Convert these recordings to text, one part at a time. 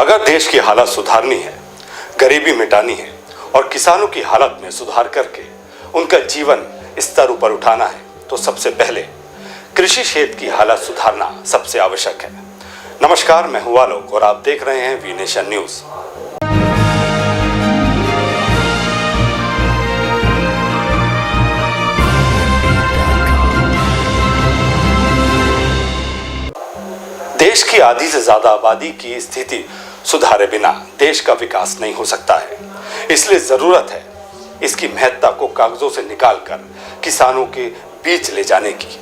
अगर देश की हालत सुधारनी है, गरीबी मिटानी है और किसानों की हालत में सुधार करके उनका जीवन स्तर ऊपर उठाना है तो सबसे पहले कृषि क्षेत्र की हालत सुधारना सबसे आवश्यक है। नमस्कार, मैं हूं आलोक और आप देख रहे हैं वी नेशन न्यूज। देश की आधी से ज्यादा आबादी की स्थिति सुधारे बिना देश का विकास नहीं हो सकता है। इसलिए जरूरत है इसकी महत्ता को कागजों से निकालकर किसानों के बीच ले जाने की।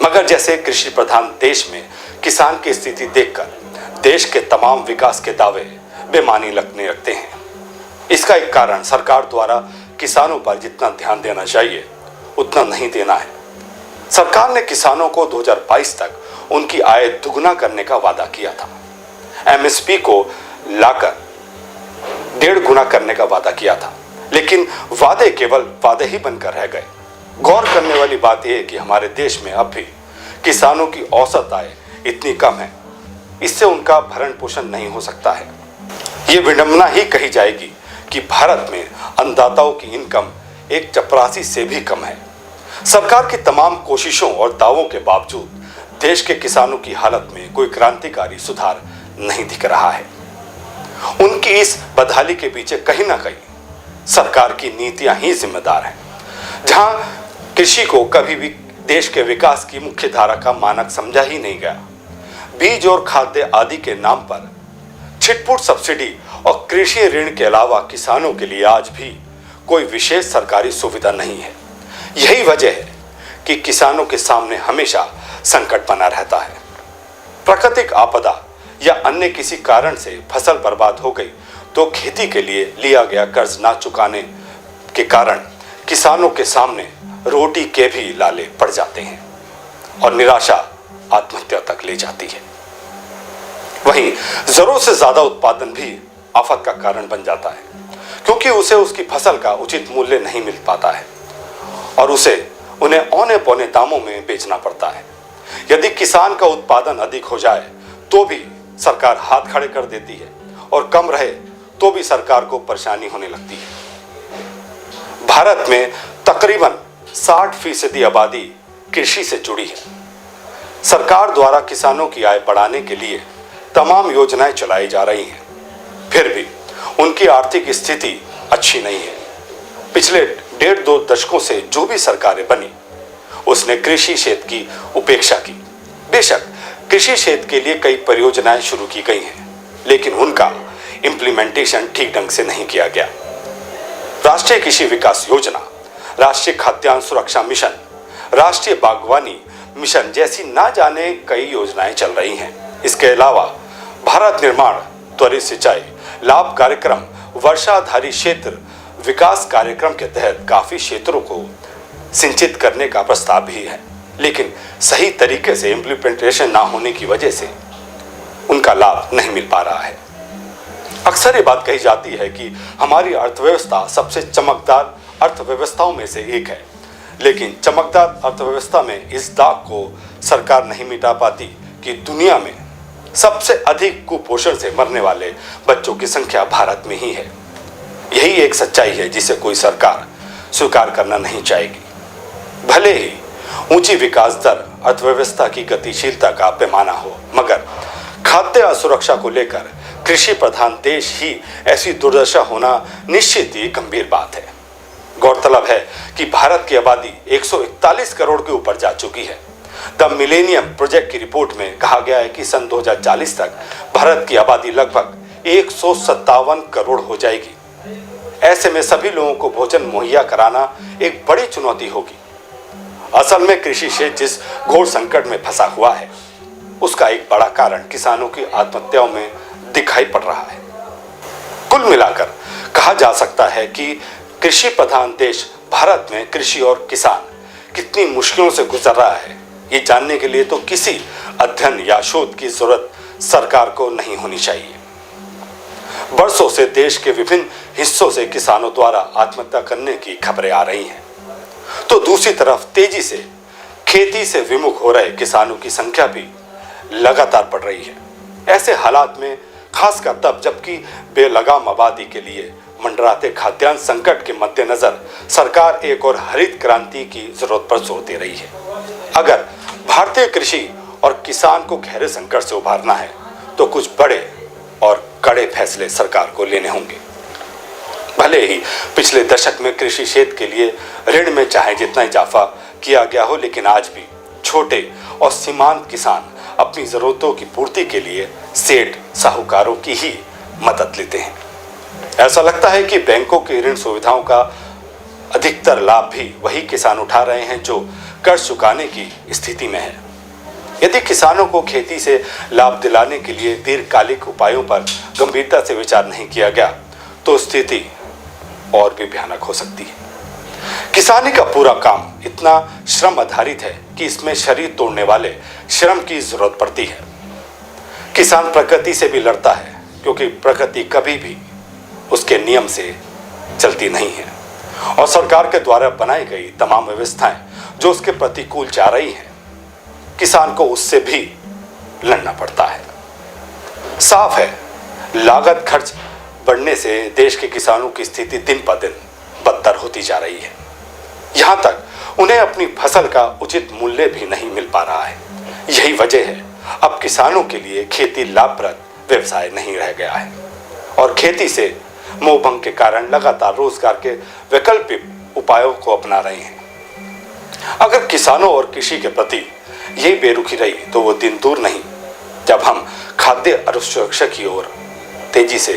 मगर जैसे कृषि प्रधान देश में किसान की स्थिति देखकर देश के तमाम विकास के दावे बेमानी लगते हैं। इसका एक कारण सरकार द्वारा किसानों पर जितना ध्यान देना चाहिए उतना नहीं देना है। सरकार ने किसानों को 2022 तक उनकी आय दुगुना करने का वादा किया था। एमएसपी को लाकर 1.5 गुना करने का वादा किया था, लेकिन वादे केवल वादे ही बनकर रह गए। गौर करने वाली बात यह है कि हमारे देश में अब भी किसानों की औसत आय इतनी कम है, इससे उनका भरण पोषण नहीं हो सकता है। ये विडंबना ही कही जाएगी कि भारत में अन्नदाताओं की इनकम एक चपरासी से भी कम है। सरकार की तमाम कोशिशों और दावों के बावजूद देश के किसानों की हालत में कोई क्रांतिकारी सुधार नहीं दिख रहा है। उनकी इस बदहाली के पीछे कहीं ना कहीं सरकार की नीतियां ही जिम्मेदार हैं। जहां कृषि को कभी भी देश के विकास की मुख्य धारा का मानक समझा ही नहीं गया, बीज और खाद्य आदि के नाम पर छिटपुट सब्सिडी और कृषि ऋण के अलावा किसानों के लिए आज भी कोई विशेष सरकारी सुविधा नहीं है। यही वजह है कि किसानों के सामने हमेशा संकट बना रहता है। प्राकृतिक आपदा या अन्य किसी कारण से फसल बर्बाद हो गई तो खेती के लिए लिया गया कर्ज ना चुकाने के कारण किसानों के सामने रोटी के भी लाले पड़ जाते हैं और निराशा आत्महत्या तक ले जाती है। वहीं जरूरत से ज्यादा उत्पादन भी आफत का कारण बन जाता है, क्योंकि उसे उसकी फसल का उचित मूल्य नहीं मिल पाता है और उसे उन्हें औने पौने दामों में बेचना पड़ता है। यदि किसान का उत्पादन अधिक हो जाए तो भी सरकार हाथ खड़े कर देती है और कम रहे तो भी सरकार को परेशानी होने लगती है। भारत में तकरीबन 60% आबादी कृषि से जुड़ी है। सरकार द्वारा किसानों की आय बढ़ाने के लिए तमाम योजनाएं चलाई जा रही हैं, फिर भी उनकी आर्थिक स्थिति अच्छी नहीं है। पिछले 1.5-2 दशकों से जो भी सरकारें बनी उसने कृषि क्षेत्र की उपेक्षा की। बेशक कृषि क्षेत्र के लिए कई परियोजनाएं शुरू की गई हैं, लेकिन उनका इंप्लीमेंटेशन ठीक ढंग से नहीं किया गया। राष्ट्रीय कृषि विकास योजना, राष्ट्रीय खाद्यान्न सुरक्षा मिशन, राष्ट्रीय बागवानी मिशन जैसी ना जाने कई योजनाएं चल रही हैं। इसके अलावा भारत निर्माण, त्वरित सिंचाई लाभ कार्यक्रम, वर्षाधारी क्षेत्र विकास कार्यक्रम के तहत काफी क्षेत्रों को सिंचित करने का प्रस्ताव भी है, लेकिन सही तरीके से इंप्लीमेंटेशन ना होने की वजह से उनका लाभ नहीं मिल पा रहा है। अक्सर ये बात कही जाती है कि हमारी अर्थव्यवस्था सबसे चमकदार अर्थव्यवस्थाओं में से एक है, लेकिन चमकदार अर्थव्यवस्था में इस दाग को सरकार नहीं मिटा पाती कि दुनिया में सबसे अधिक कुपोषण से मरने वाले बच्चों की संख्या भारत में ही है। यही एक सच्चाई है जिसे कोई सरकार स्वीकार करना नहीं चाहेगी। भले ही ऊंची विकास दर अर्थव्यवस्था की गतिशीलता का पैमाना हो, मगर खाद्य असुरक्षा को लेकर कृषि प्रधान देश ही ऐसी दुर्दशा होना निश्चित ही गंभीर बात है। गौरतलब है कि भारत की आबादी 141 करोड़ के ऊपर जा चुकी है। द मिलेनियम प्रोजेक्ट की रिपोर्ट में कहा गया है कि सन 2040 तक भारत की आबादी लगभग 157 करोड़ हो जाएगी। ऐसे में सभी लोगों को भोजन मुहैया कराना एक बड़ी चुनौती होगी। असल में कृषि क्षेत्र जिस घोर संकट में फंसा हुआ है उसका एक बड़ा कारण किसानों की आत्महत्याओं में दिखाई पड़ रहा है। कुल मिलाकर कहा जा सकता है कि कृषि प्रधान देश भारत में कृषि और किसान कितनी मुश्किलों से गुजर रहा है, ये जानने के लिए तो किसी अध्ययन या शोध की जरूरत सरकार को नहीं होनी चाहिए। बरसों से देश के विभिन्न हिस्सों से किसानों द्वारा आत्महत्या करने की खबरें आ रही हैं, तो दूसरी तरफ तेजी से खेती से विमुख हो रहे किसानों की संख्या भी लगातार बढ़ रही है। ऐसे हालात में खासकर तब जबकि बेलगाम आबादी के लिए मंडराते खाद्यान्न संकट के मद्देनजर सरकार एक और हरित क्रांति की जरूरत पर जोर दे रही है। अगर भारतीय कृषि और किसान को गहरे संकट से उभारना है तो कुछ बड़े और कड़े फैसले सरकार को लेने होंगे। भले ही पिछले दशक में कृषि क्षेत्र के लिए ऋण में चाहे जितना इजाफा किया गया हो, लेकिन आज भी छोटे और सीमांत किसान अपनी जरूरतों की पूर्ति के लिए सेठ साहूकारों की ही मदद लेते हैं। ऐसा लगता है कि बैंकों की ऋण सुविधाओं का अधिकतर लाभ भी वही किसान उठा रहे हैं जो कर्ज चुकाने की स्थिति में है। यदि किसानों को खेती से लाभ दिलाने के लिए दीर्घकालिक उपायों पर गंभीरता से विचार नहीं किया गया तो स्थिति और भी भयानक हो सकती है। किसानी का पूरा काम इतना श्रम आधारित है कि इसमें शरीर तोड़ने वाले श्रम की जरूरत पड़ती है। किसान प्रकृति से भी लड़ता है क्योंकि प्रकृति कभी भी उसके नियम से चलती नहीं है और सरकार के द्वारा बनाई गई तमाम व्यवस्थाएं जो उसके प्रतिकूल जा रही हैं, किसान को उससे भी लड़ना पड़ता है। साफ है, लागत खर्च बढ़ने से देश के किसानों की स्थिति दिन पर दिन बदतर होती जा रही है। यहां तक उन्हें अपनी फसल का उचित मूल्य भी नहीं मिल पा रहा है। यही वजह है अब किसानों के लिए खेती लाभप्रद व्यवसाय नहीं रह गया है और खेती से मोहभंग के कारण लगातार रोजगार के वैकल्पिक उपायों को अपना रहे हैं। अगर किसानों और कृषि के प्रति यही बेरुखी रही तो वो दिन दूर नहीं जब हम खाद्य असुरक्षा की ओर तेजी से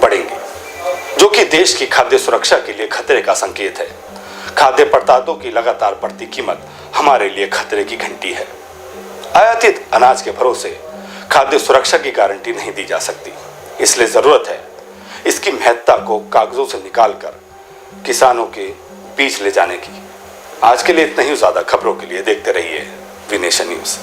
बढ़ेंगे, जो कि देश की खाद्य सुरक्षा के लिए खतरे का संकेत है। खाद्य पदार्थों की लगातार बढ़ती कीमत हमारे लिए खतरे की घंटी है। आयातित अनाज के भरोसे खाद्य सुरक्षा की गारंटी नहीं दी जा सकती, इसलिए जरूरत है इसकी महत्ता को कागजों से निकालकर किसानों के बीच ले जाने की। आज के लिए इतना ही। ज्यादा खबरों के लिए देखते रहिए वी नेशन न्यूज़।